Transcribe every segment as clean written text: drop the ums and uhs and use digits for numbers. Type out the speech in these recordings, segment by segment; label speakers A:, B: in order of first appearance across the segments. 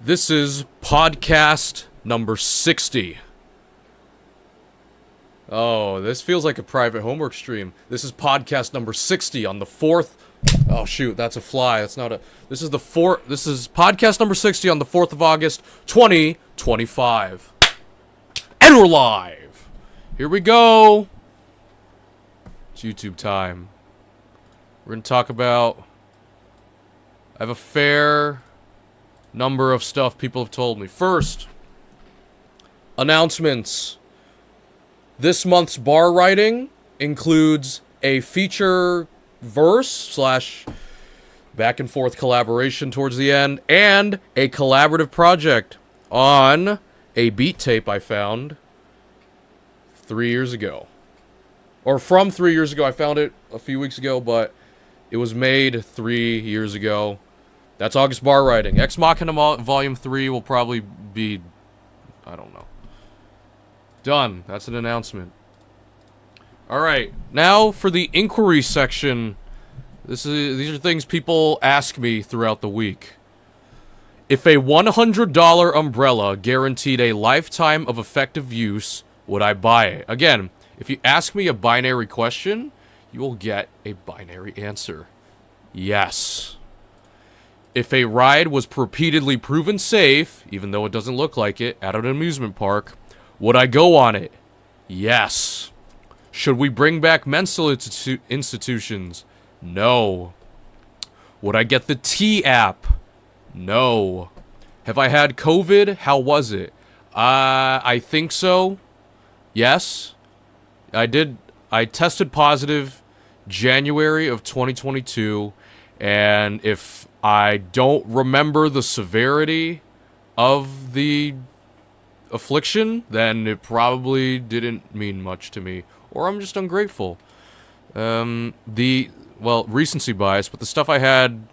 A: This is podcast number 60. Oh, this feels like a private homework stream. This is podcast number 60 on the 4th. Oh shoot, that's a fly. That's not a. This is podcast number 60 on the 4th of August, 2025. And we're live. Here we go. It's YouTube time. We're going to talk about, I have a fair number of stuff people have told me. First, announcements. This month's bar writing includes a feature verse / back and forth collaboration towards the end, and a collaborative project on a beat tape I found 3 years ago. Or from 3 years ago. I found it a few weeks ago, but it was made 3 years ago. That's August bar writing. Ex Machina Volume 3 will probably be, I don't know. Done. That's an announcement. Alright, now for the inquiry section. These are things people ask me throughout the week. If a $100 umbrella guaranteed a lifetime of effective use, would I buy it? Again, if you ask me a binary question, you will get a binary answer. Yes. If a ride was repeatedly proven safe, even though it doesn't look like it, at an amusement park, would I go on it? Yes. Should we bring back mental institutions? No. Would I get the T app? No. Have I had COVID? How was it? I think so. Yes. I tested positive January of 2022, and if I don't remember the severity of the affliction, then it probably didn't mean much to me. Or I'm just ungrateful. Recency bias, but the stuff I had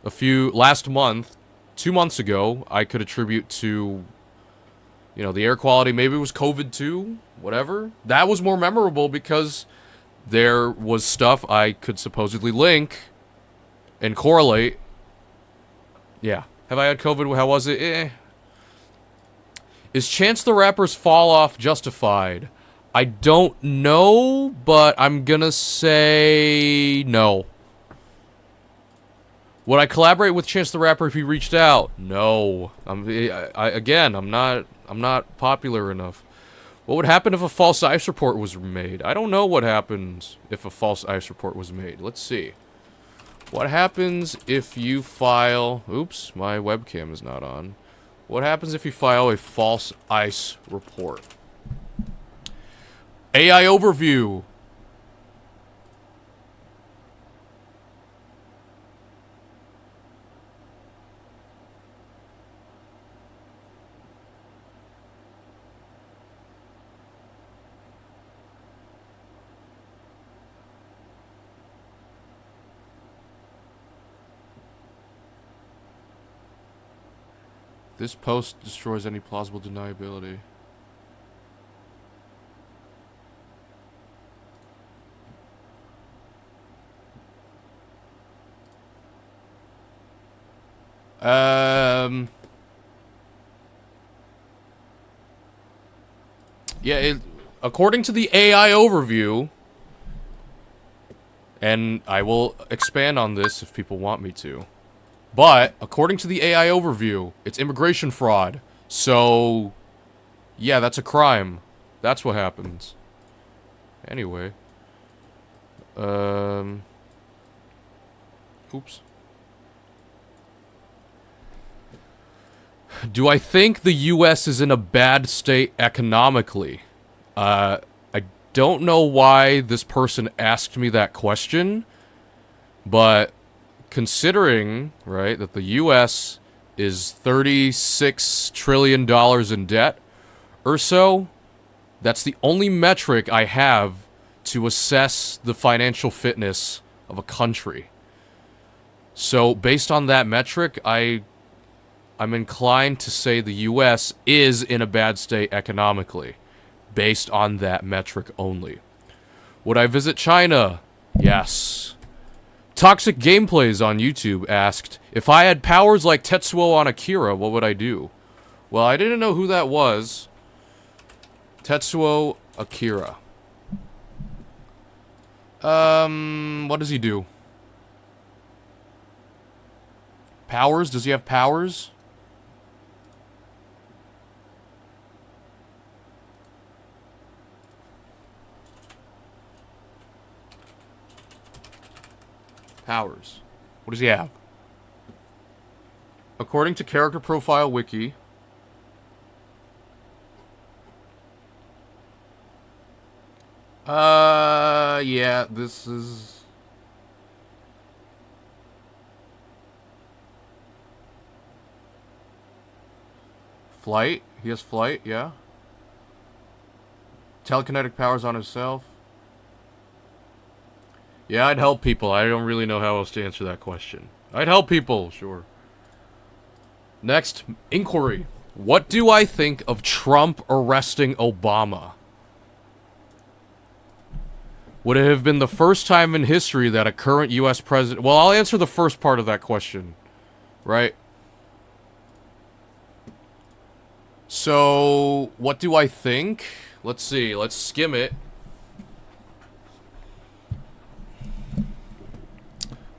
A: last month, 2 months ago, I could attribute to, the air quality. Maybe it was COVID too, whatever. That was more memorable because there was stuff I could supposedly link and correlate. Yeah. Have I had COVID? How was it? Is Chance the Rapper's fall off justified? I don't know, but I'm gonna say no. Would I collaborate with Chance the Rapper if he reached out? No. I'm not popular enough. What would happen if a false ICE report was made? I don't know what happens if a false ICE report was made. Let's see. What happens if you file... Oops, my webcam is not on. What happens if you file a false ICE report? AI overview. This post destroys any plausible deniability. According to the AI overview, and I will expand on this if people want me to, but according to the AI overview, it's immigration fraud. So, yeah, that's a crime. That's what happens. Anyway. Oops. Do I think the US is in a bad state economically? I don't know why this person asked me that question, but considering, right, that the US is $36 trillion in debt or so, that's the only metric I have to assess the financial fitness of a country. So based on that metric, I'm inclined to say the US is in a bad state economically, based on that metric only. Would I visit China? Yes. Toxic Gameplays on YouTube asked, if I had powers like Tetsuo on Akira, what would I do? Well, I didn't know who that was. Tetsuo Akira. What does he do? Powers? Does he have powers? Powers. What does he have? According to Character Profile Wiki, yeah, this is... Flight? He has flight, yeah. Telekinetic powers on himself. Yeah, I'd help people. I don't really know how else to answer that question. I'd help people, sure. Next, inquiry. What do I think of Trump arresting Obama? Would it have been the first time in history that a current U.S. president... Well, I'll answer the first part of that question. Right? So, what do I think? Let's see. Let's skim it.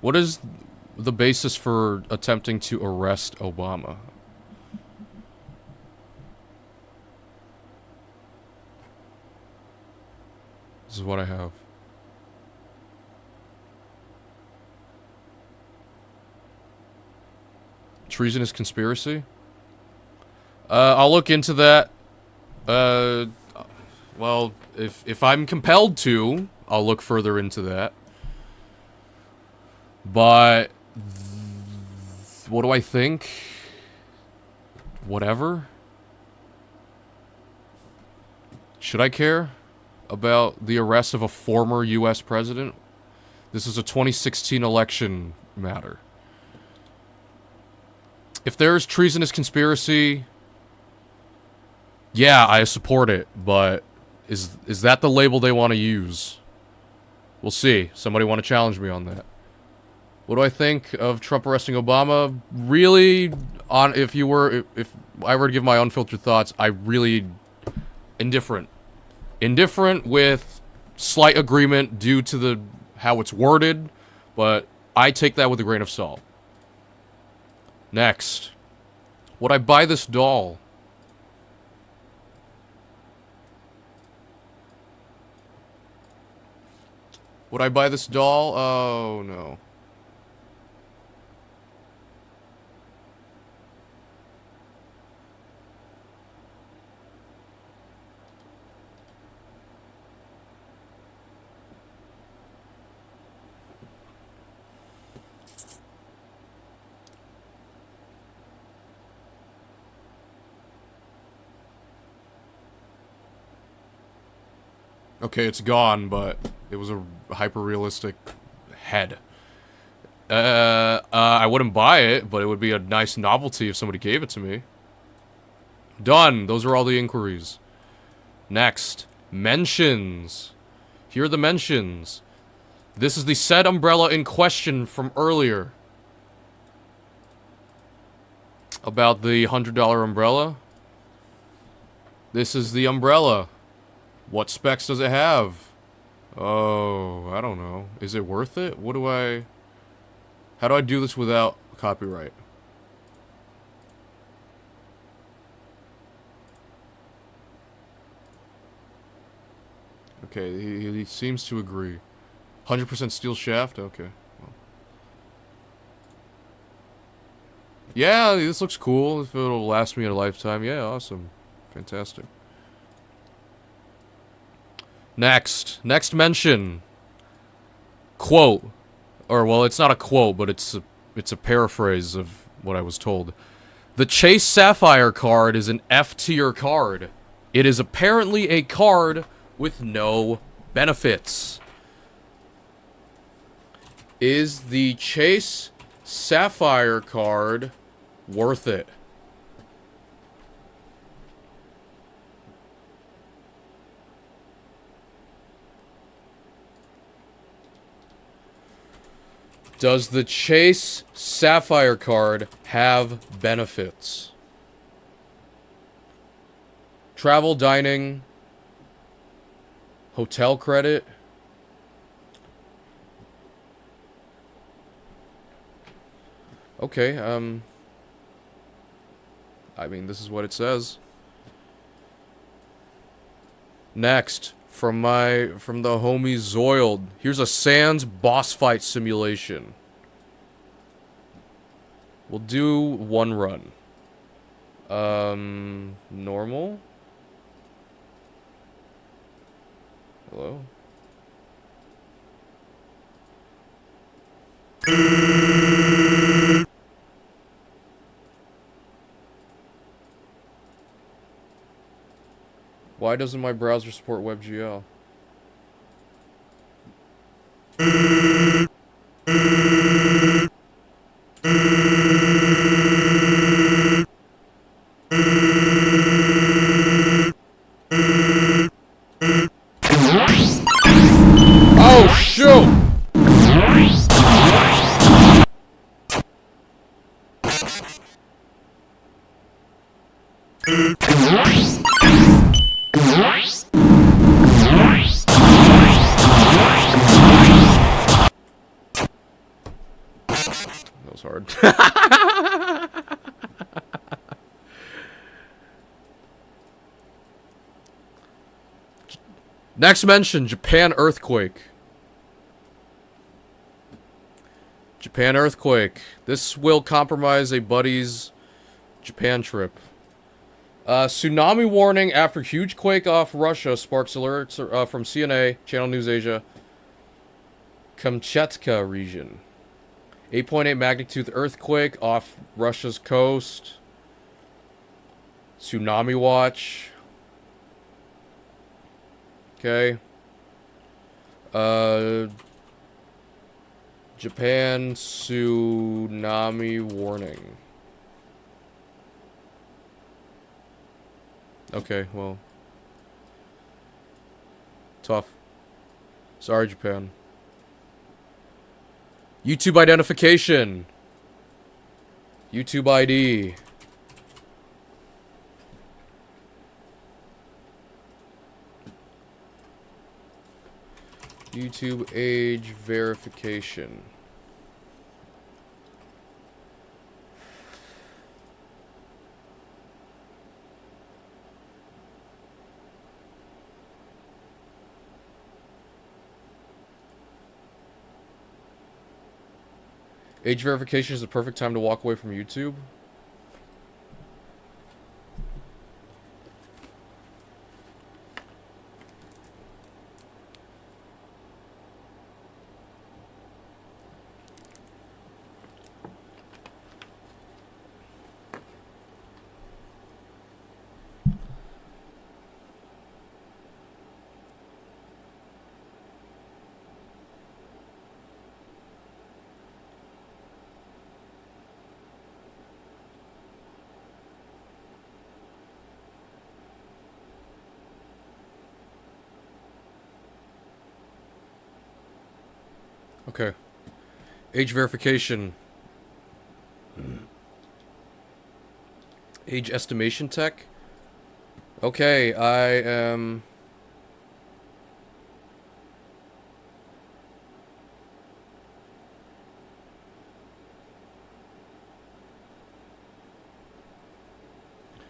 A: What is the basis for attempting to arrest Obama? This is what I have. Treasonous conspiracy? I'll look into that. Well, if I'm compelled to, I'll look further into that. But what do I think? Whatever. Should I care about the arrest of a former U.S. president? This is a 2016 election matter. If there's treasonous conspiracy, yeah, I support it, but is that the label they want to use? We'll see. Somebody want to challenge me on that. What do I think of Trump arresting Obama? Really, if I were to give my unfiltered thoughts, I really indifferent. Indifferent with slight agreement due to how it's worded, but I take that with a grain of salt. Next. Would I buy this doll? Would I buy this doll? Oh, no. Okay, it's gone, but it was a hyper-realistic head. I wouldn't buy it, but it would be a nice novelty if somebody gave it to me. Done. Those are all the inquiries. Next. Mentions. Here are the mentions. This is the said umbrella in question from earlier. About the $100 umbrella. This is the umbrella. What specs does it have? Oh, I don't know. Is it worth it? How do I do this without copyright? Okay, he seems to agree. 100% steel shaft? Okay. Well. Yeah, this looks cool. If it'll last me a lifetime. Yeah, awesome. Fantastic. Next mention. Quote. Or, well, it's not a quote, but it's a paraphrase of what I was told. The Chase Sapphire card is an F-tier card. It is apparently a card with no benefits. Is the Chase Sapphire card worth it? Does the Chase Sapphire card have benefits? Travel, dining, hotel credit. Okay, I mean, this is what it says. Next, from the homie Zoiled, here's a Sans boss fight simulation. We'll do one run. Normal? Hello? Why doesn't my browser support WebGL? Oh, shoot! That was hard. Next mention, Japan earthquake. Japan earthquake. This will compromise a buddy's Japan trip. Tsunami warning after huge quake off Russia sparks alerts from CNA, Channel News Asia. Kamchatka region. 8.8 magnitude earthquake off Russia's coast. Tsunami watch. Okay. Japan tsunami warning. Okay, well. Tough. Sorry, Japan. YouTube identification. YouTube ID. YouTube age verification. Age verification is the perfect time to walk away from YouTube. Okay. Age verification. Age estimation tech. Okay, I am...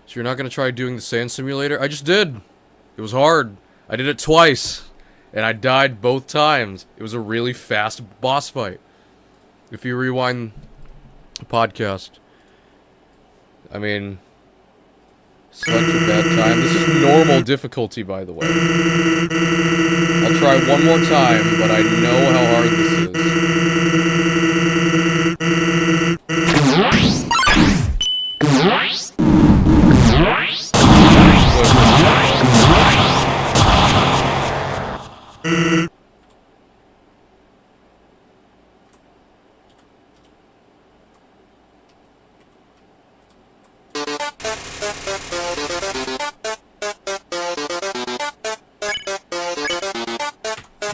A: So you're not going to try doing the sand simulator? I just did. It was hard. I did it twice. And I died both times. It was a really fast boss fight. If you rewind the podcast. I mean... Such a bad time. This is normal difficulty, by the way. I'll try one more time, but I know how hard this is.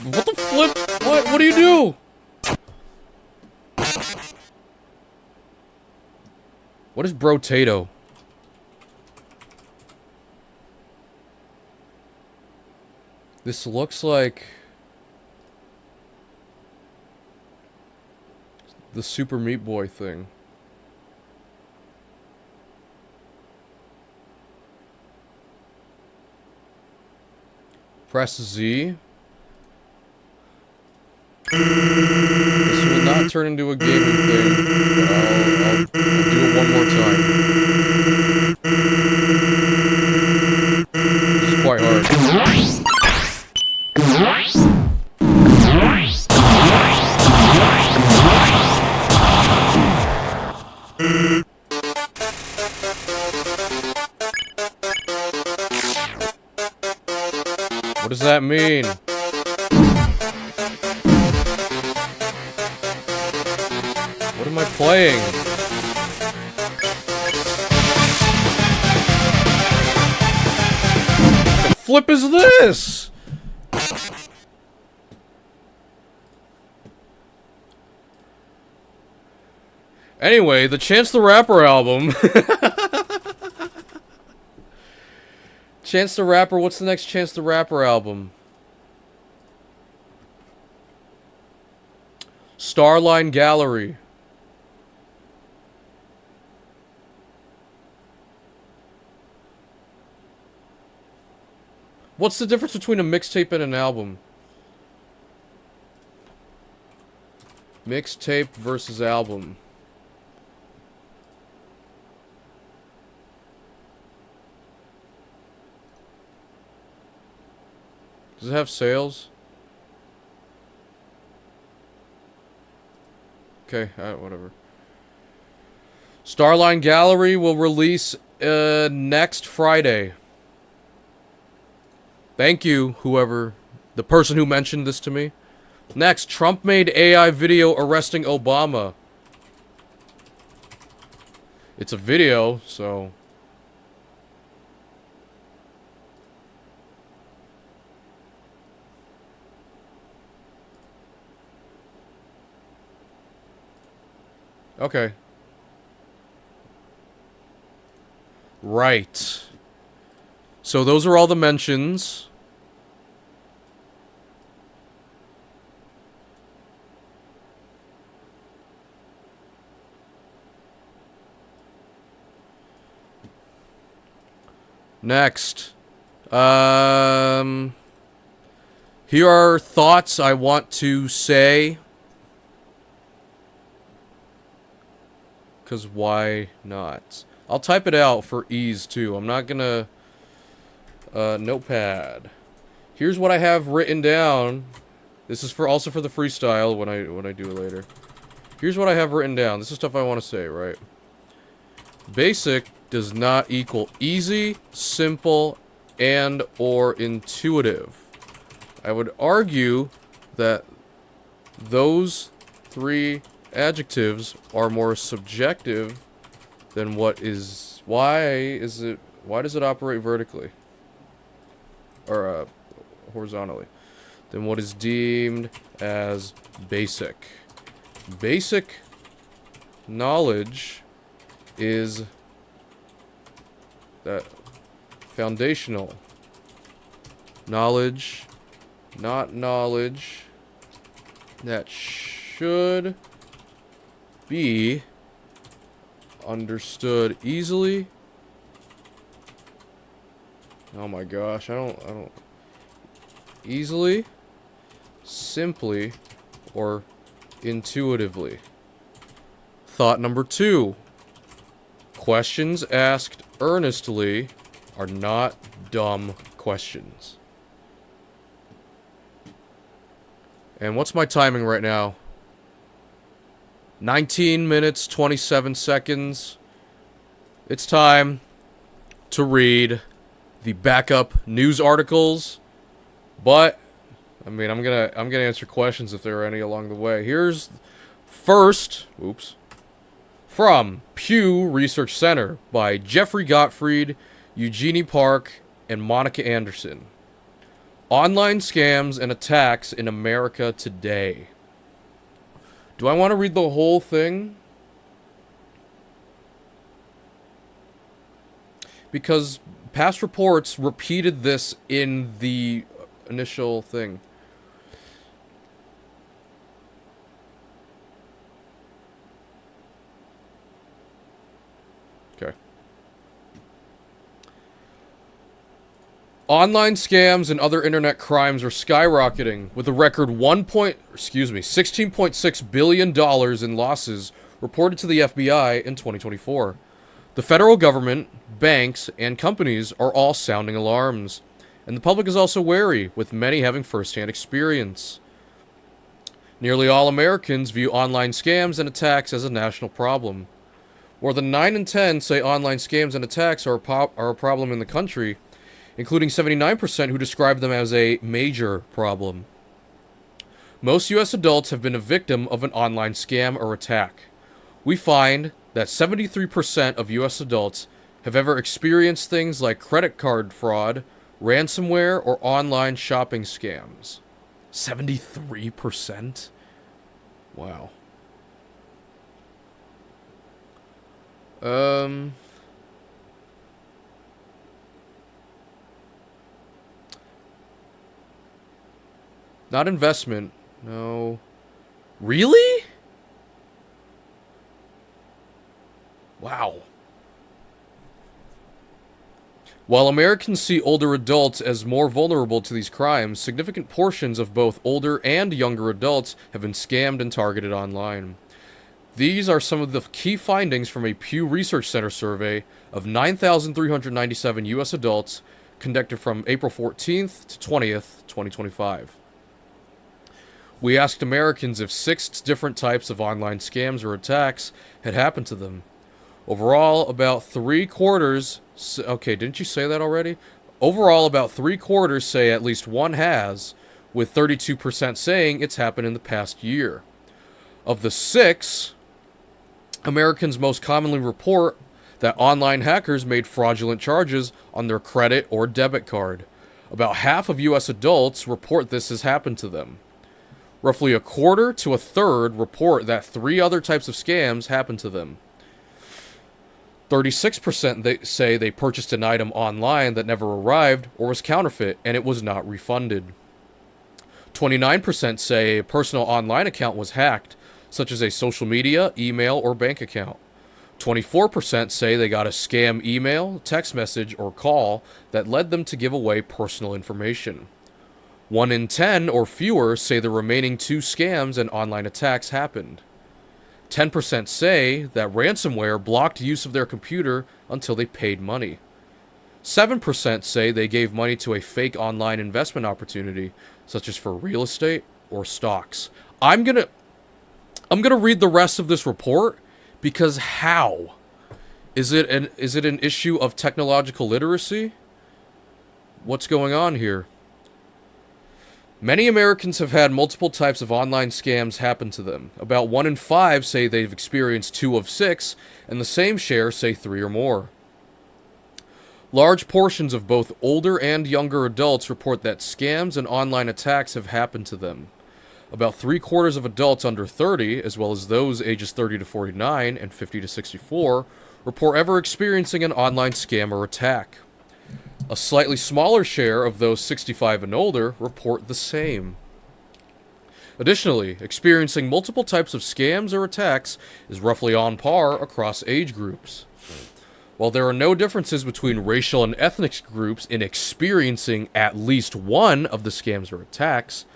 A: What the flip? What do you do? What is brotato? This looks like the Super Meat Boy thing. Press Z. This will not turn into a gaming thing, but I'll do it one more time. This is quite hard. What does that mean? What am I playing? What the flip is this? Anyway, the Chance the Rapper album. Chance the Rapper, what's the next Chance the Rapper album? Starline Gallery. What's the difference between a mixtape and an album? Mixtape versus album. Does it have sales? Okay, whatever. Starline Gallery will release next Friday. Thank you, the person who mentioned this to me. Next, Trump made AI video arresting Obama. It's a video, so... Okay. Right. So those are all the mentions. Next. Here are thoughts I want to say. Because why not? I'll type it out for ease, too. I'm not gonna... notepad. Here's what I have written down. This is also for the freestyle when I do it later. Here's what I have written down. This is stuff I want to say, right? Basic does not equal easy, simple, and or intuitive. I would argue that those three adjectives are more subjective than what is... Why does it operate vertically? Or horizontally? Than what is deemed as basic. Basic knowledge is that foundational knowledge, not knowledge that should be understood easily. Oh my gosh, I don't easily, simply, or intuitively. Thought number 2. Questions asked earnestly are not dumb questions. And what's my timing right now? 19 minutes, 27 seconds. It's time to read the backup news articles. But, I mean, I'm gonna answer questions if there are any along the way. Here's first, from Pew Research Center by Jeffrey Gottfried, Eugenie Park, and Monica Anderson. Online scams and attacks in America today. Do I want to read the whole thing? because past reports repeated this in the initial thing. Okay. Online scams and other internet crimes are skyrocketing, with a record $16.6 billion in losses reported to the FBI in 2024. The federal government, banks, and companies are all sounding alarms, and the public is also wary, with many having first-hand experience. Nearly all Americans view online scams and attacks as a national problem. More than 9 in 10 say online scams and attacks are a problem in the country, including 79% who describe them as a major problem. Most U.S. adults have been a victim of an online scam or attack. We find that 73% of U.S. adults have ever experienced things like credit card fraud, ransomware, or online shopping scams. 73%? Wow. Not investment. No. Really? Wow. While Americans see older adults as more vulnerable to these crimes, significant portions of both older and younger adults have been scammed and targeted online. These are some of the key findings from a Pew Research Center survey of 9,397 U.S. adults conducted from April 14th to 20th, 2025. We asked Americans if 6 different types of online scams or attacks had happened to them. Overall, about 3/4... Okay, didn't you say that already? Overall, about 3/4 say at least one has, with 32% saying it's happened in the past year. Of the 6, Americans most commonly report that online hackers made fraudulent charges on their credit or debit card. About half of U.S. adults report this has happened to them. Roughly 1/4 to 1/3 report that 3 other types of scams happened to them. 36% say they purchased an item online that never arrived or was counterfeit and it was not refunded. 29% say a personal online account was hacked, such as a social media, email, or bank account. 24% say they got a scam email, text message, or call that led them to give away personal information. 1 in 10 or fewer say the remaining 2 scams and online attacks happened. 10% say that ransomware blocked use of their computer until they paid money. 7% say they gave money to a fake online investment opportunity, such as for real estate or stocks. I'm gonna read the rest of this report, because how? Is it an issue of technological literacy? What's going on here? Many Americans have had multiple types of online scams happen to them. About 1 in 5 say they've experienced 2 of 6, and the same share say 3 or more. Large portions of both older and younger adults report that scams and online attacks have happened to them. About 3/4 of adults under 30, as well as those ages 30 to 49 and 50 to 64, report ever experiencing an online scam or attack. A slightly smaller share of those 65 and older report the same. Additionally, experiencing multiple types of scams or attacks is roughly on par across age groups. While there are no differences between racial and ethnic groups in experiencing at least one of the scams or attacks,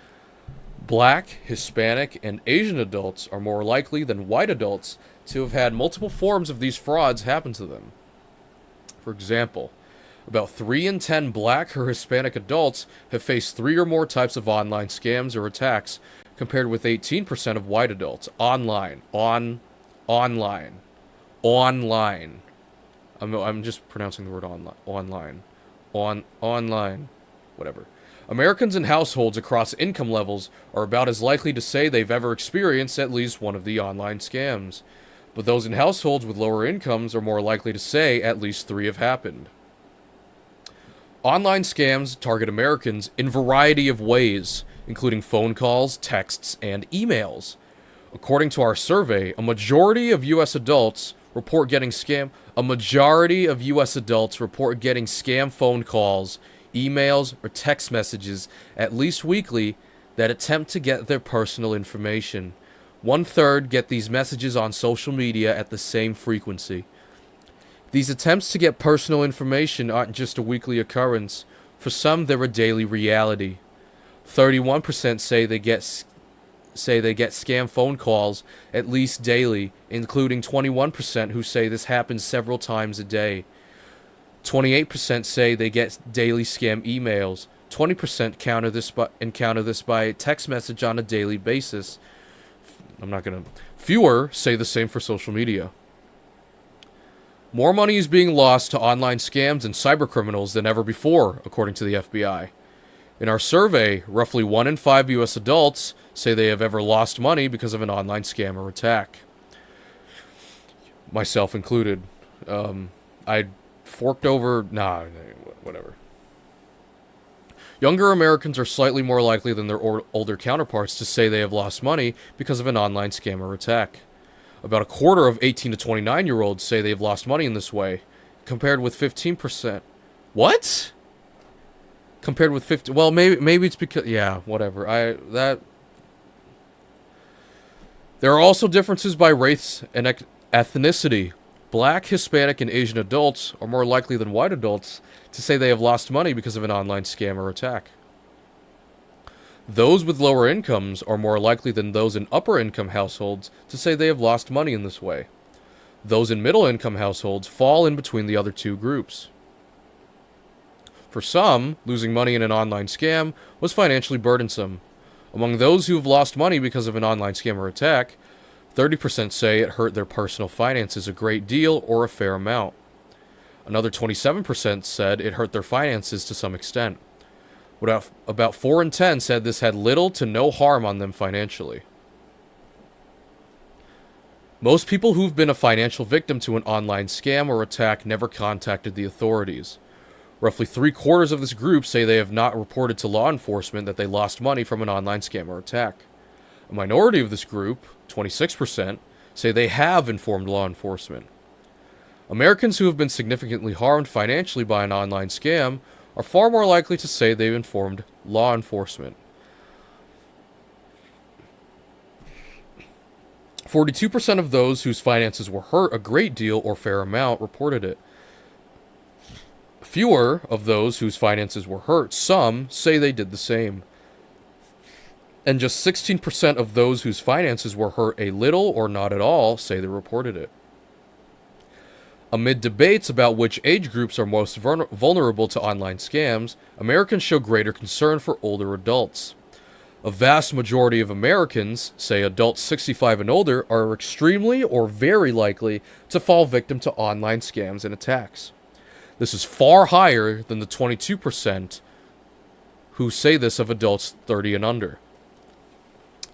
A: Black, Hispanic, and Asian adults are more likely than white adults to have had multiple forms of these frauds happen to them. For example, about 3 in 10 Black or Hispanic adults have faced 3 or more types of online scams or attacks, compared with 18% of white adults. Online. I'm just pronouncing the word online. Online. Whatever. Americans in households across income levels are about as likely to say they've ever experienced at least one of the online scams. But those in households with lower incomes are more likely to say at least 3 have happened. Online scams target Americans in a variety of ways, including phone calls, texts, and emails. According to our survey, a majority of U.S. adults report getting scam. A majority of U.S. adults report getting scam phone calls, emails, or text messages at least weekly that attempt to get their personal information. 1/3 get these messages on social media at the same frequency. These attempts to get personal information aren't just a weekly occurrence. For some, they're a daily reality. 31% say they get scam phone calls at least daily, including 21% who say this happens several times a day. 28% say they get daily scam emails. 20% encounter this by text message on a daily basis. Fewer say the same for social media. More money is being lost to online scams and cybercriminals than ever before, according to the FBI. In our survey, roughly 1 in 5 U.S. adults say they have ever lost money because of an online scam or attack. Myself included. I forked over... whatever. Younger Americans are slightly more likely than their older counterparts to say they have lost money because of an online scam or attack. About a quarter of 18 to 29-year-olds say they've lost money in this way, compared with 15%. What? Compared with 50... Well, maybe it's because... Yeah, whatever. There are also differences by race and ethnicity. Black, Hispanic, and Asian adults are more likely than white adults to say they have lost money because of an online scam or attack. Those with lower incomes are more likely than those in upper income households to say they have lost money in this way. Those in middle income households fall in between the other two groups. For some, losing money in an online scam was financially burdensome. Among those who have lost money because of an online scam or attack, 30% say it hurt their personal finances a great deal or a fair amount. Another 27% said it hurt their finances to some extent. About 4 in 10 said this had little to no harm on them financially. Most people who've been a financial victim to an online scam or attack never contacted the authorities. Roughly 3/4 of this group say they have not reported to law enforcement that they lost money from an online scam or attack. A minority of this group, 26%, say they have informed law enforcement. Americans who have been significantly harmed financially by an online scam are far more likely to say they've informed law enforcement. 42% of those whose finances were hurt a great deal or fair amount reported it. Fewer of those whose finances were hurt, some, say they did the same. And just 16% of those whose finances were hurt a little or not at all say they reported it. Amid debates about which age groups are most vulnerable to online scams, Americans show greater concern for older adults. A vast majority of Americans, say adults 65 and older, are extremely or very likely to fall victim to online scams and attacks. This is far higher than the 22% who say this of adults 30 and under.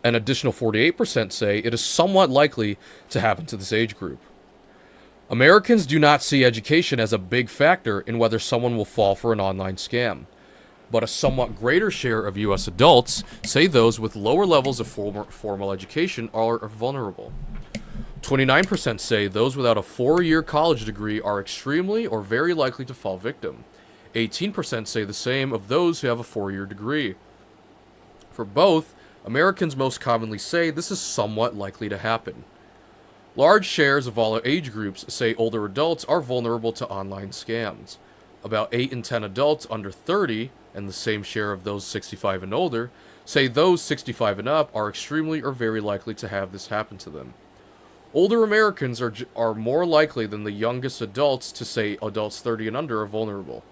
A: An additional 48% say it is somewhat likely to happen to this age group. Americans do not see education as a big factor in whether someone will fall for an online scam, but a somewhat greater share of U.S. adults say those with lower levels of formal education are vulnerable. 29% say those without a 4-year college degree are extremely or very likely to fall victim. 18% say the same of those who have a 4-year degree. For both, Americans most commonly say this is somewhat likely to happen. Large shares of all age groups say older adults are vulnerable to online scams. About 8 in 10 adults under 30, and the same share of those 65 and older, say those 65 and up are extremely or very likely to have this happen to them. Older Americans are more likely than the youngest adults to say adults 30 and under are vulnerable.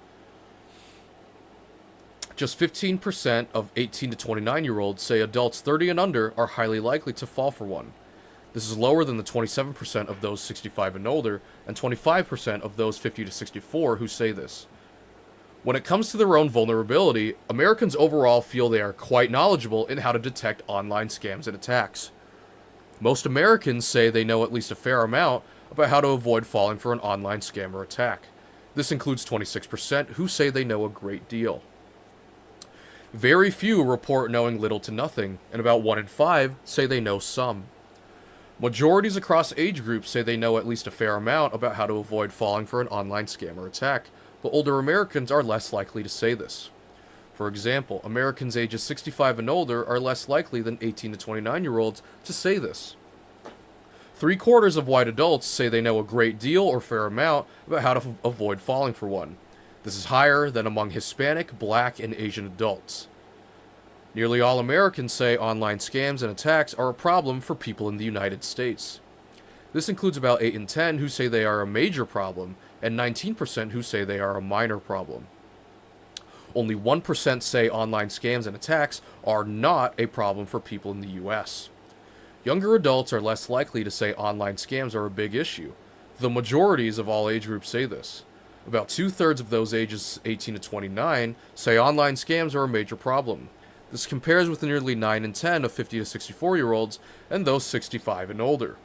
A: Just 15% of 18 to 29-year-olds say adults 30 and under are highly likely to fall for one. This is lower than the 27% of those 65 and older, and 25% of those 50 to 64 who say this. When it comes to their own vulnerability, Americans overall feel they are quite knowledgeable in how to detect online scams and attacks. Most Americans say they know at least a fair amount about how to avoid falling for an online scam or attack. This includes 26% who say they know a great deal. Very few report knowing little to nothing, and about 1 in 5 say they know some. Majorities across age groups say they know at least a fair amount about how to avoid falling for an online scam or attack, but older Americans are less likely to say this. For example, Americans ages 65 and older are less likely than 18 to 29-year-olds to say this. 3/4 of white adults say they know a great deal or fair amount about how to avoid falling for one. This is higher than among Hispanic, Black, and Asian adults. Nearly all Americans say online scams and attacks are a problem for people in the United States. This includes about 8 in 10 who say they are a major problem, and 19% who say they are a minor problem. Only 1% say online scams and attacks are not a problem for people in the US. Younger adults are less likely to say online scams are a big issue. The majorities of all age groups say this. About 2/3 of those ages 18 to 29 say online scams are a major problem. This compares with nearly 9 in 10 of 50 to 64-year-olds and those 65 and older.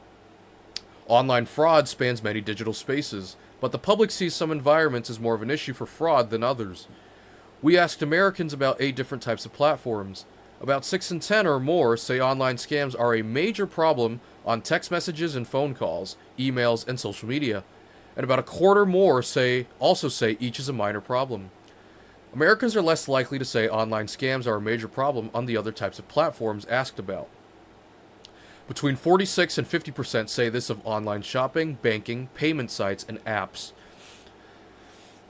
A: Online fraud spans many digital spaces, but the public sees some environments as more of an issue for fraud than others. We asked Americans about 8 different types of platforms. About 6 in 10 or more say online scams are a major problem on text messages and phone calls, emails, and social media. And about 1/4 more also say each is a minor problem. Americans are less likely to say online scams are a major problem on the other types of platforms asked about. Between 46 and 50% say this of online shopping, banking, payment sites, and apps.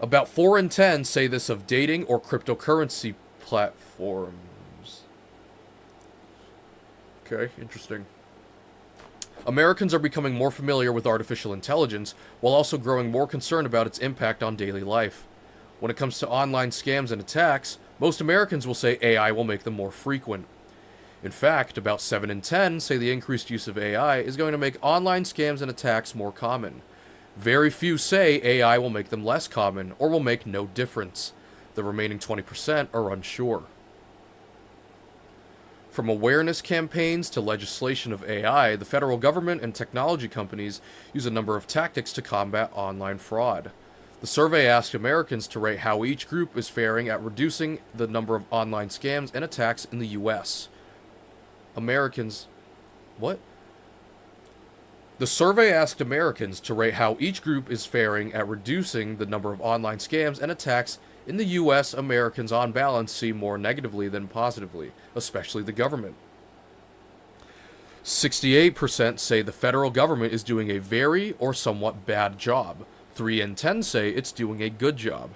A: About 4 in 10 say this of dating or cryptocurrency platforms. Okay, interesting. Americans are becoming more familiar with artificial intelligence, while also growing more concerned about its impact on daily life. When it comes to online scams and attacks, most Americans will say AI will make them more frequent. In fact, about 7 in 10 say the increased use of AI is going to make online scams and attacks more common. Very few say AI will make them less common, or will make no difference. The remaining 20% are unsure. From awareness campaigns to legislation of AI, the federal government and technology companies use a number of tactics to combat online fraud. The survey asked Americans to rate how each group is faring at reducing the number of online scams and attacks in the U.S. The survey asked Americans to rate how each group is faring at reducing the number of online scams and attacks in the U.S. Americans on balance see more negatively than positively, especially the government. 68% say the federal government is doing a very or somewhat bad job. 3 in 10 say it's doing a good job.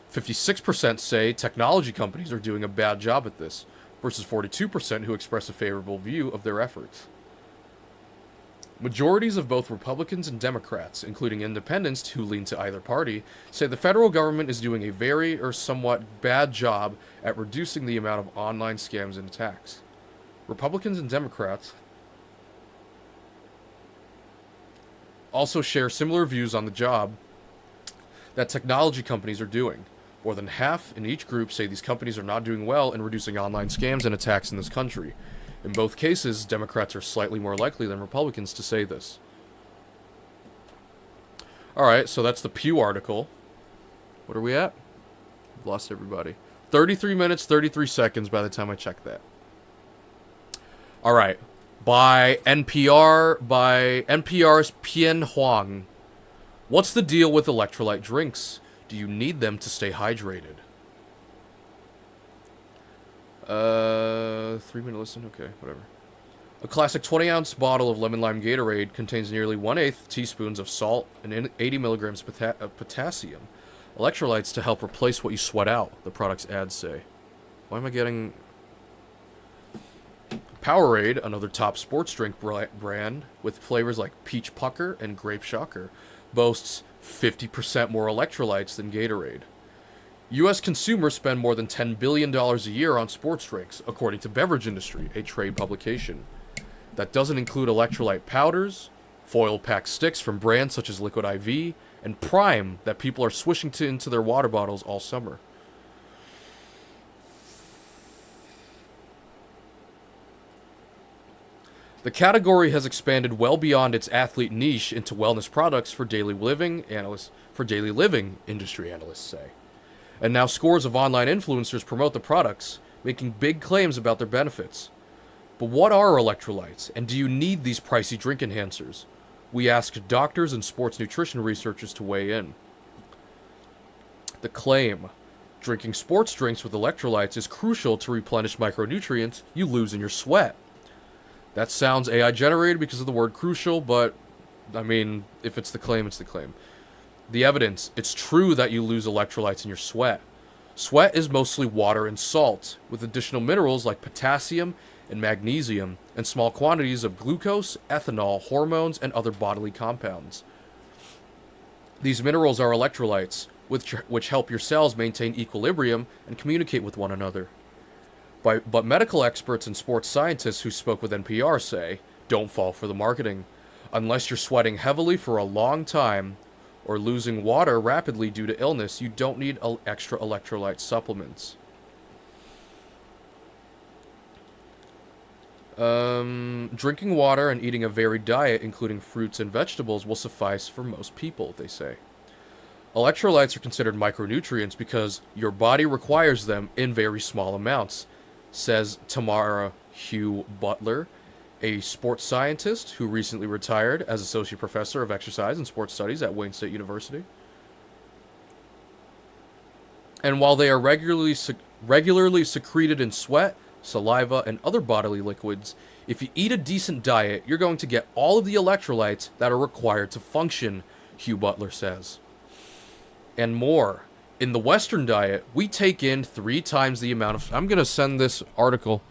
A: 56% say technology companies are doing a bad job at this, versus 42% who express a favorable view of their efforts. Majorities of both Republicans and Democrats, including independents who lean to either party, say the federal government is doing a very or somewhat bad job at reducing the amount of online scams and attacks. Republicans and Democrats also share similar views on the job that technology companies are doing. More than half in each group say these companies are not doing well in reducing online scams and attacks in this country. In both cases, Democrats are slightly more likely than Republicans to say this. Alright, so that's the Pew article. What are we at? I've lost everybody. 33 minutes, 33 seconds by the time I check that. Alright. By NPR's Pian Huang. What's the deal with electrolyte drinks? Do you need them to stay hydrated? 3-minute listen? Okay, whatever. A classic 20-ounce bottle of lemon-lime Gatorade contains nearly 1/8 teaspoons of salt and 80 milligrams of potassium. Electrolytes to help replace what you sweat out, the product's ads say. Why am I getting... Powerade, another top sports drink brand, with flavors like Peach Pucker and Grape Shocker, boasts 50% more electrolytes than Gatorade. U.S. consumers spend more than $10 billion a year on sports drinks, according to Beverage Industry, a trade publication. That doesn't include electrolyte powders, foil pack sticks from brands such as Liquid IV, and Prime that people are swishing into their water bottles all summer. The category has expanded well beyond its athlete niche into wellness products for daily living, industry analysts say. And now scores of online influencers promote the products, making big claims about their benefits. But what are electrolytes, and do you need these pricey drink enhancers? We asked doctors and sports nutrition researchers to weigh in. The claim: drinking sports drinks with electrolytes is crucial to replenish micronutrients you lose in your sweat. That sounds AI generated because of the word crucial, but, I mean, if it's the claim, it's the claim. The evidence: it's true that you lose electrolytes in your sweat. Sweat is mostly water and salt, with additional minerals like potassium and magnesium, and small quantities of glucose, ethanol, hormones, and other bodily compounds. These minerals are electrolytes, which help your cells maintain equilibrium and communicate with one another. But medical experts and sports scientists who spoke with NPR say, don't fall for the marketing. Unless you're sweating heavily for a long time or losing water rapidly due to illness, you don't need extra electrolyte supplements. Drinking water and eating a varied diet, including fruits and vegetables, will suffice for most people, they say. Electrolytes are considered micronutrients because your body requires them in very small amounts, says Tamara Hugh Butler, a sports scientist who recently retired as associate professor of exercise and sports studies at Wayne State University. And while they are regularly secreted in sweat, saliva, and other bodily liquids, if you eat a decent diet, you're going to get all of the electrolytes that are required to function, Hugh Butler says. And more. In the Western diet, we take in 3 times the amount of... I'm going to send this article.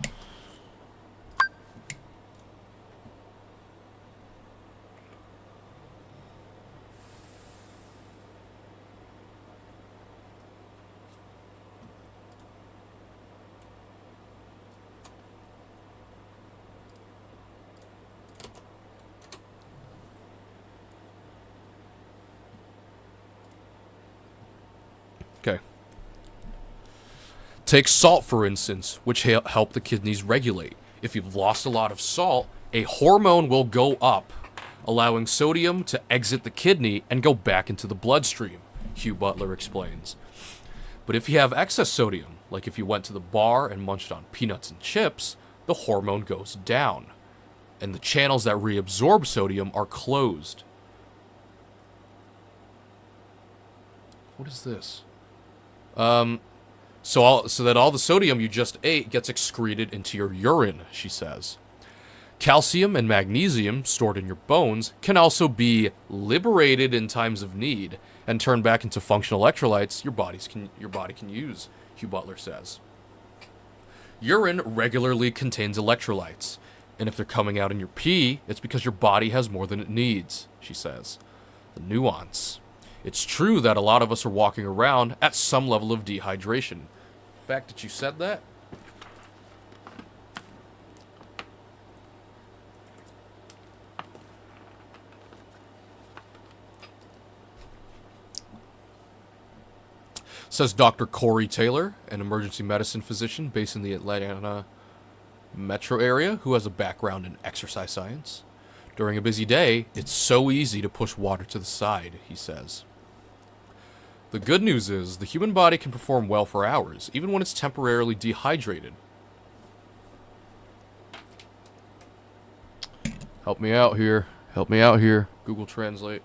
A: Okay. Take salt, for instance, which help the kidneys regulate. If you've lost a lot of salt, a hormone will go up, allowing sodium to exit the kidney and go back into the bloodstream, Hugh Butler explains. But if you have excess sodium, like if you went to the bar and munched on peanuts and chips, the hormone goes down, and the channels that reabsorb sodium are closed. What is this? So that all the sodium you just ate gets excreted into your urine, she says. Calcium and magnesium stored in your bones can also be liberated in times of need and turned back into functional electrolytes your body can use, Hugh Butler says. Urine regularly contains electrolytes, and if they're coming out in your pee, it's because your body has more than it needs, she says. The nuance. It's true that a lot of us are walking around at some level of dehydration. The fact that you said that? Says Dr. Corey Taylor, an emergency medicine physician based in the Atlanta metro area who has a background in exercise science. During a busy day, it's so easy to push water to the side, he says. The good news is the human body can perform well for hours, even when it's temporarily dehydrated. Help me out here. Help me out here. Google Translate.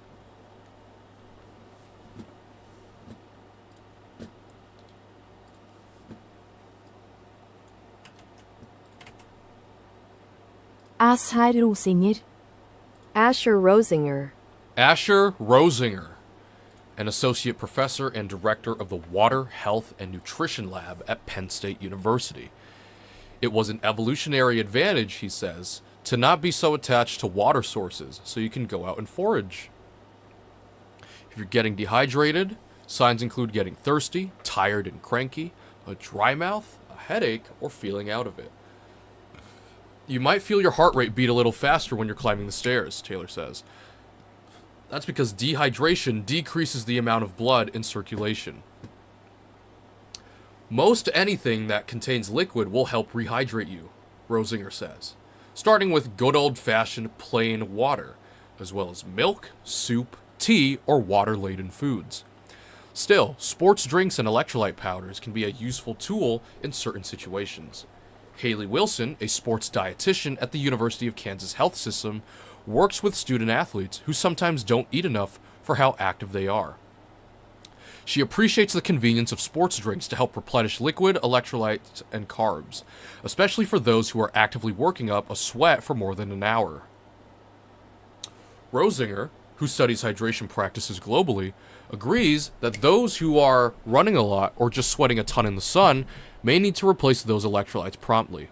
B: Asher Rosinger.
C: Asher Rosinger.
A: Asher Rosinger, an associate professor and director of the Water, Health, and Nutrition Lab at Penn State University. It was an evolutionary advantage, he says, to not be so attached to water sources so you can go out and forage. If you're getting dehydrated, signs include getting thirsty, tired and cranky, a dry mouth, a headache, or feeling out of it. You might feel your heart rate beat a little faster when you're climbing the stairs, Taylor says. That's because dehydration decreases the amount of blood in circulation. Most anything that contains liquid will help rehydrate you, Rosinger says, starting with good old-fashioned plain water, as well as milk, soup, tea, or water-laden foods. Still, sports drinks and electrolyte powders can be a useful tool in certain situations. Haley Wilson, a sports dietitian at the University of Kansas Health System, works with student athletes who sometimes don't eat enough for how active they are. She appreciates the convenience of sports drinks to help replenish liquid, electrolytes, and carbs, especially for those who are actively working up a sweat for more than an hour. Rosinger, who studies hydration practices globally, agrees that those who are running a lot or just sweating a ton in the sun may need to replace those electrolytes promptly.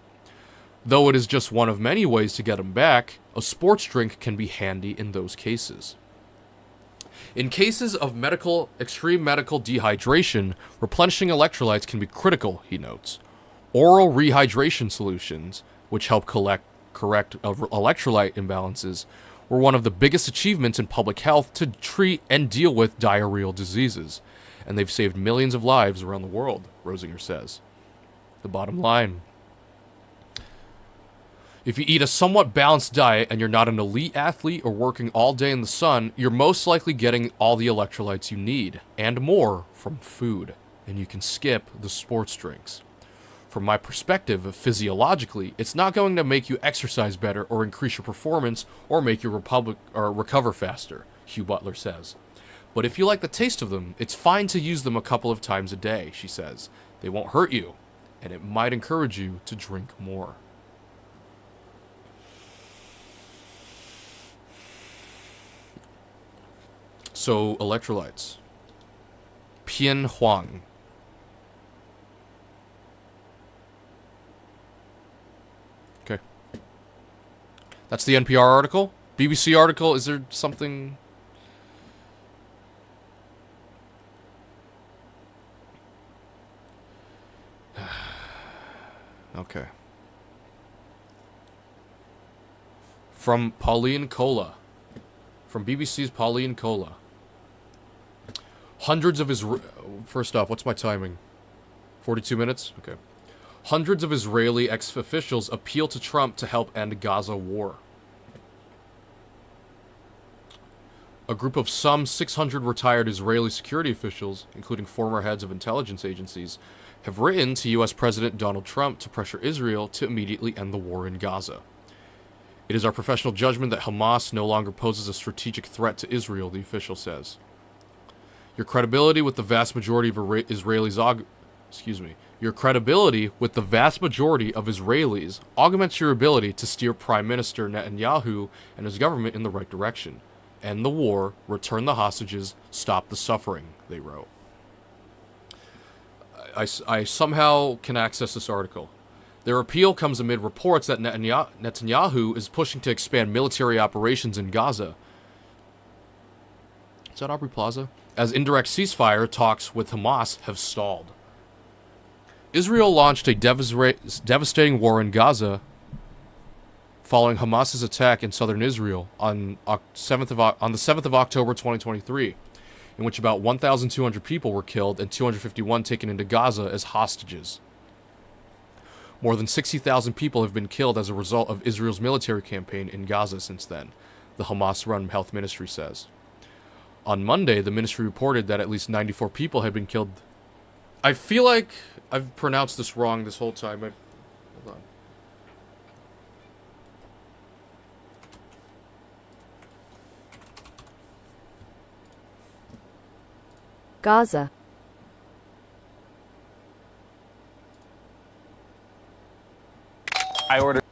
A: Though it is just one of many ways to get them back, a sports drink can be handy in those cases. In cases of extreme medical dehydration, replenishing electrolytes can be critical, he notes. Oral rehydration solutions, which help correct electrolyte imbalances, were one of the biggest achievements in public health to treat and deal with diarrheal diseases, and they've saved millions of lives around the world, Rosinger says. The bottom line: if you eat a somewhat balanced diet and you're not an elite athlete or working all day in the sun, you're most likely getting all the electrolytes you need, and more, from food, and you can skip the sports drinks. From my perspective, physiologically, it's not going to make you exercise better or increase your performance or make you recover faster, Hugh Butler says. But if you like the taste of them, it's fine to use them a couple of times a day, she says. They won't hurt you, and it might encourage you to drink more. So, electrolytes. Pian Huang. Okay. That's the NPR article. BBC article, is there something... Okay. From Pauline Kola. From BBC's Pauline Kola. Hundreds of First off, what's my timing? 42 minutes? Okay. Hundreds of Israeli ex-officials appeal to Trump to help end Gaza war. A group of some 600 retired Israeli security officials, including former heads of intelligence agencies, have written to U.S. President Donald Trump to pressure Israel to immediately end the war in Gaza. It is our professional judgment that Hamas no longer poses a strategic threat to Israel, the official says. Your credibility with the vast majority of Israelis augments your ability to steer Prime Minister Netanyahu and his government in the right direction. End the war, return the hostages, stop the suffering, they wrote. I somehow can access this article. Their appeal comes amid reports that Netanyahu is pushing to expand military operations in Gaza. Is that Aubrey Plaza? As indirect ceasefire talks with Hamas have stalled. Israel launched a devastating war in Gaza following Hamas's attack in southern Israel on the 7th of October 2023, in which about 1,200 people were killed and 251 taken into Gaza as hostages. More than 60,000 people have been killed as a result of Israel's military campaign in Gaza since then, the Hamas-run health ministry says. On Monday, the ministry reported that at least 94 people had been killed. I feel like I've pronounced this wrong this whole time. Hold on.
C: Gaza.
D: I ordered.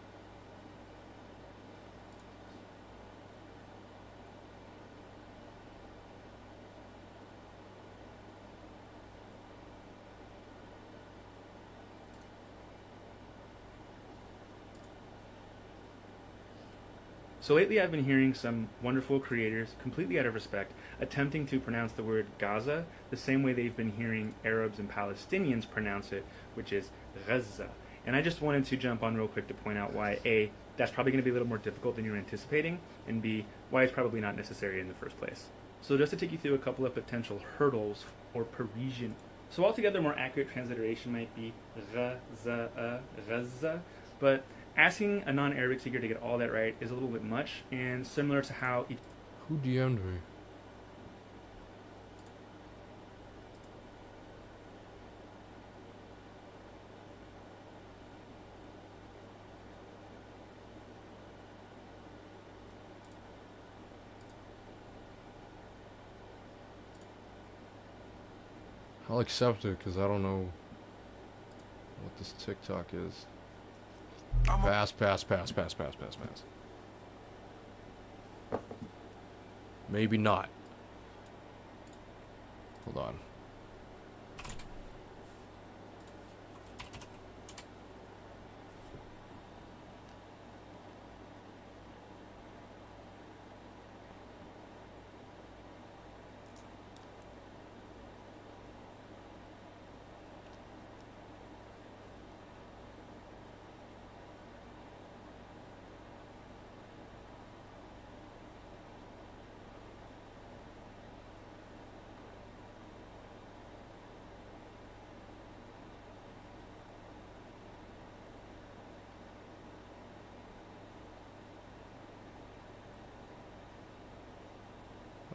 E: So lately I've been hearing some wonderful creators, completely out of respect, attempting to pronounce the word Gaza the same way they've been hearing Arabs and Palestinians pronounce it, which is Gaza. And I just wanted to jump on real quick to point out why, A, that's probably going to be a little more difficult than you're anticipating, and B, why it's probably not necessary in the first place. So just to take you through a couple of potential hurdles or Parisian. So altogether, more accurate transliteration might be Gaza, but asking a non-Arabic speaker to get all that right is a little bit much, and similar to how...
A: Who DM'd me? I'll accept it because I don't know what this TikTok is. Pass. Maybe not. Hold on.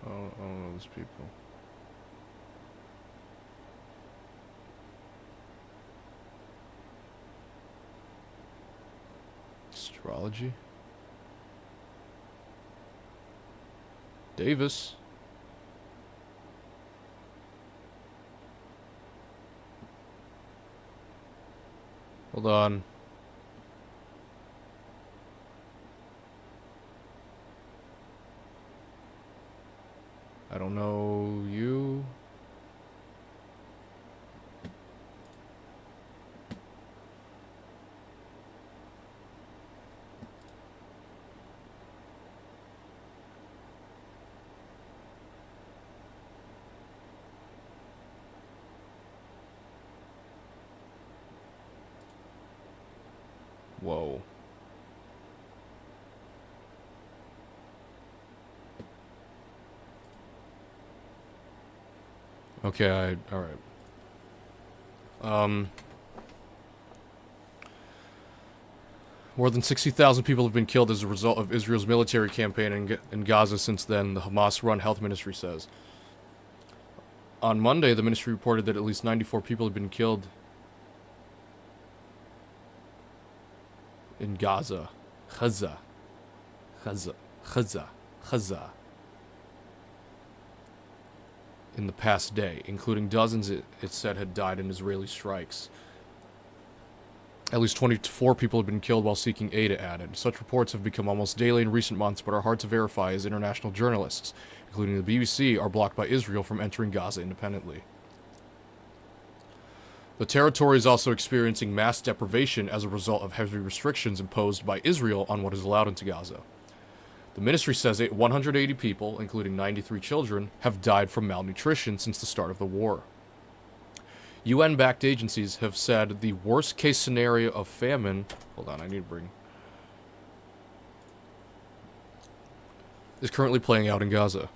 A: I don't know these people. Astrology? Davis? Hold on. I don't know you. Whoa. Okay, alright. More than 60,000 people have been killed as a result of Israel's military campaign in Gaza since then, the Hamas-run health ministry says. On Monday, the ministry reported that at least 94 people had been killed in Gaza. Gaza. In the past day, including dozens it said had died in Israeli strikes. At least 24 people have been killed while seeking aid, it added. Such reports have become almost daily in recent months, but are hard to verify as international journalists, including the BBC, are blocked by Israel from entering Gaza independently. The territory is also experiencing mass deprivation as a result of heavy restrictions imposed by Israel on what is allowed into Gaza. The ministry says 180 people, including 93 children, have died from malnutrition since the start of the war. UN-backed agencies have said the worst-case scenario of famine... Hold on, I need to bring... is currently playing out in Gaza.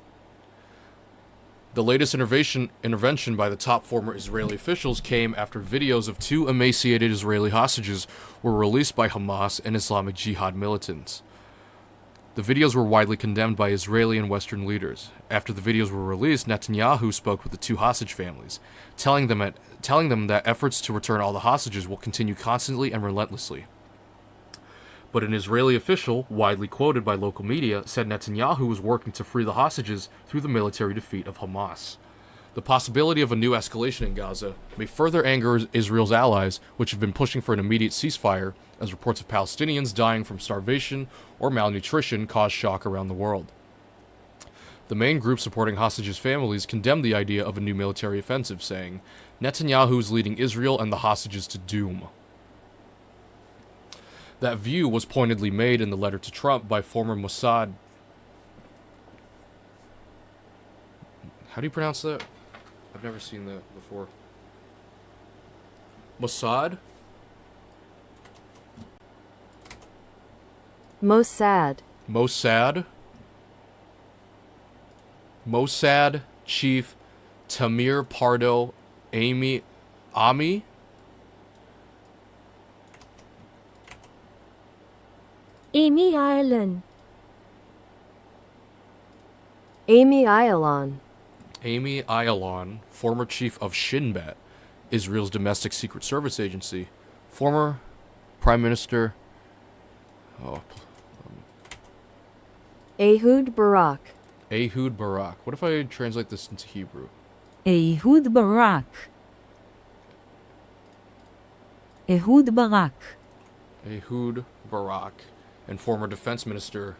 A: The latest intervention by the top former Israeli officials came after videos of 2 emaciated Israeli hostages were released by Hamas and Islamic Jihad militants. The videos were widely condemned by Israeli and Western leaders. After the videos were released, Netanyahu spoke with the 2 hostage families, telling them that efforts to return all the hostages will continue constantly and relentlessly. But an Israeli official, widely quoted by local media, said Netanyahu was working to free the hostages through the military defeat of Hamas. The possibility of a new escalation in Gaza may further anger Israel's allies, which have been pushing for an immediate ceasefire, as reports of Palestinians dying from starvation or malnutrition cause shock around the world. The main group supporting hostages' families condemned the idea of a new military offensive, saying, Netanyahu is leading Israel and the hostages to doom. That view was pointedly made in the letter to Trump by former Mossad... How do you pronounce that? I've never seen that before. Mossad?
C: Mossad.
A: Mossad Chief Tamir Pardo Ami?
C: Amy Ireland. Amy Ayalon.
A: Amy Ayalon, former chief of Shin Bet, Israel's domestic secret service agency, former Prime Minister...
C: Ehud Barak.
A: Ehud Barak. What if I translate this into Hebrew?
D: Ehud Barak. Ehud Barak.
A: Ehud Barak, and former defense minister.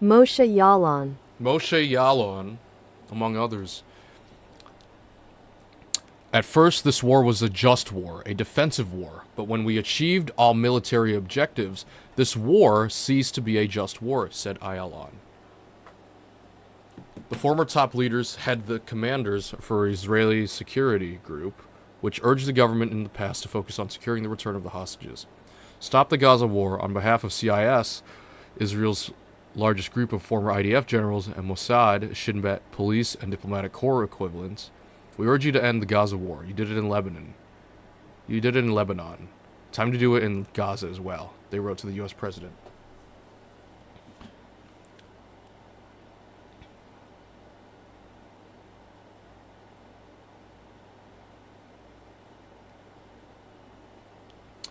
C: Moshe Yaalon.
A: Moshe Yaalon, among others. At first, this war was a just war, a defensive war, but when we achieved all military objectives, this war ceased to be a just war, said Yaalon. The former top leaders head the commanders for Israeli security group, which urged the government in the past to focus on securing the return of the hostages. Stop the Gaza war on behalf of CIS, Israel's largest group of former IDF generals, and Mossad, Shin Bet police and diplomatic corps equivalents. We urge you to end the Gaza war. You did it in Lebanon. You did it in Lebanon. Time to do it in Gaza as well, they wrote to the U.S. president.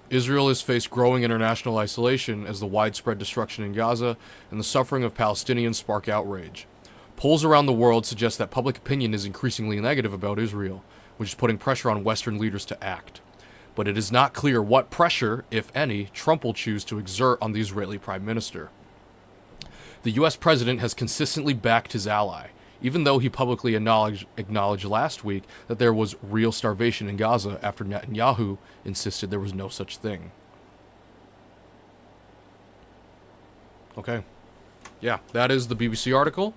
A: Israel has faced growing international isolation as the widespread destruction in Gaza and the suffering of Palestinians spark outrage. Polls around the world suggest that public opinion is increasingly negative about Israel, which is putting pressure on Western leaders to act. But it is not clear what pressure, if any, Trump will choose to exert on the Israeli Prime Minister. The U.S. president has consistently backed his ally, even though he publicly acknowledged last week that there was real starvation in Gaza after Netanyahu insisted there was no such thing. Okay. Yeah, that is the BBC article.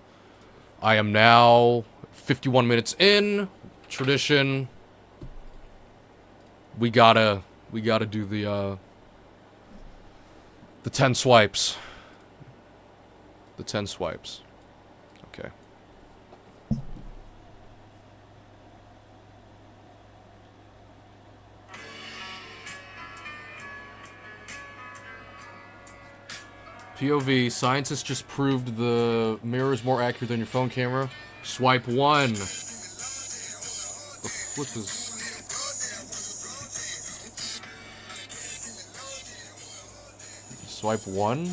A: I am now 51 minutes in. Tradition. We gotta do the 10 swipes. The 10 swipes. Okay. POV, scientists just proved the mirror is more accurate than your phone camera. Swipe 1. The flip is... Swipe 1?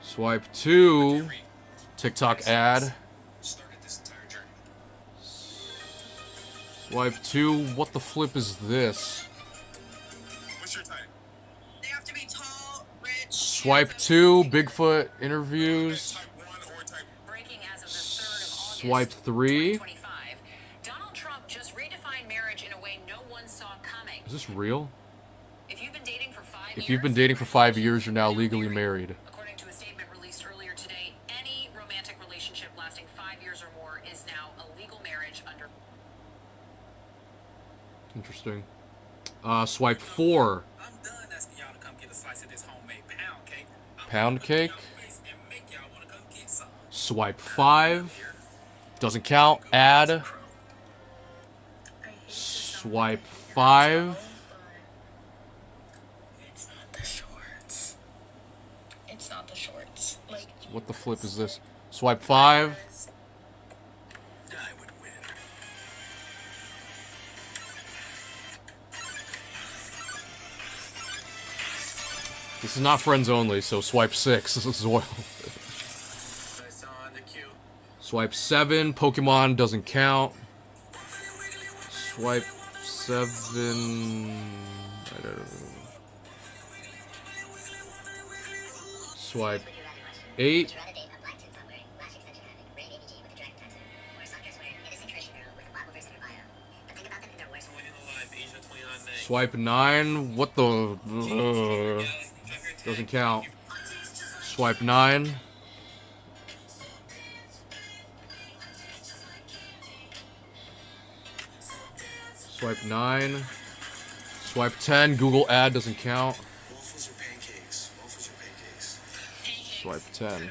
A: Swipe 2. TikTok ad. Swipe 2. What the flip is this?
F: What's your type? They have to be tall, rich.
A: Swipe 2. Bigfoot interviews.
F: Type 1 or type
G: Breaking as of the 3rd of August,
A: Swipe 3.
G: 2025. Donald Trump just redefined marriage in a way no one saw coming.
A: Is this real?
G: If you've been dating for 5 years...
A: If you've been dating for 5 years, you're now legally married.
G: According to a statement released earlier today, any romantic relationship lasting 5 years or more is now a legal marriage under...
A: Interesting. Swipe 4.
F: I'm done asking y'all to come get a slice of this homemade pound cake.
A: Pound cake.
F: And make y'all want to come get some.
A: Swipe 5. Doesn't count. Add. Swipe 5.
H: It's not the shorts. It's not the shorts. Like,
A: What the flip is this? Swipe 5.
F: I would win.
A: This is not friends only, so swipe 6. This is oil.
F: I saw on the queue.
A: Swipe 7. Pokemon doesn't count. Swipe 7. I don't know. Swipe 8. Swipe 9. What the? Doesn't count. Swipe 9. Swipe 9. Swipe 10. Google ad doesn't count.
F: Waffles or pancakes? Waffles or pancakes?
A: Swipe 10.
F: Okay,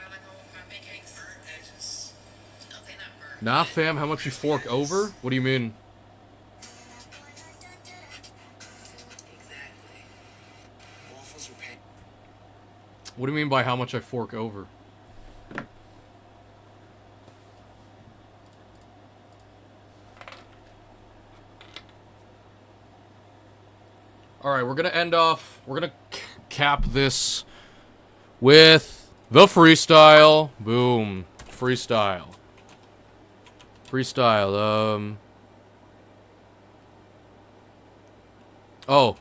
A: Nah, fam, how much you fork over? What do you mean? What do you mean by how much I fork over? Alright, we're gonna cap this with the freestyle. Boom. Freestyle. Freestyle, Oh.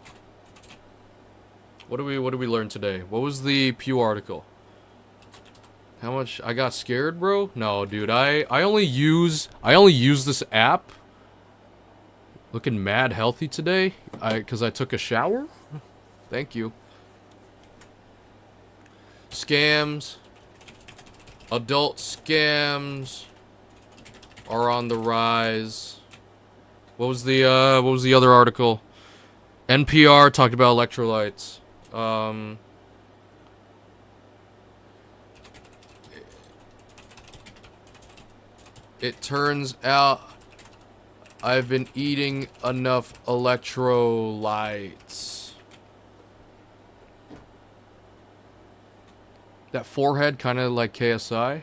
A: What do we learn today? What was the Pew article? How much I got scared, bro? No, dude, I only use this app. Looking mad healthy today. Cause I took a shower? Thank you. Scams. Adult scams are on the rise. What was the other article? NPR talked about electrolytes. It turns out I've been eating enough electrolytes. That forehead kind of like KSI.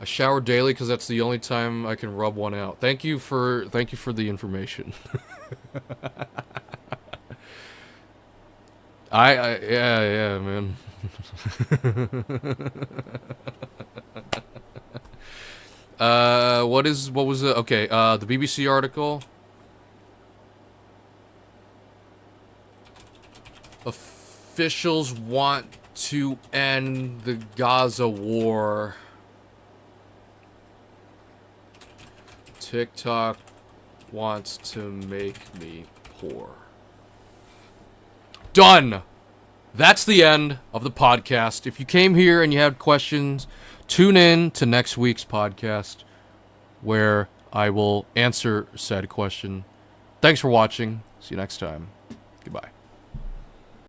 A: I shower daily because that's the only time I can rub one out. Thank you for the information. Yeah, man. What was it? Okay, the BBC article. Officials want to end the Gaza war. TikTok wants to make me poor. Done! That's the end of the podcast. If you came here and you had questions, tune in to next week's podcast where I will answer said question. Thanks for watching. See you next time. Goodbye.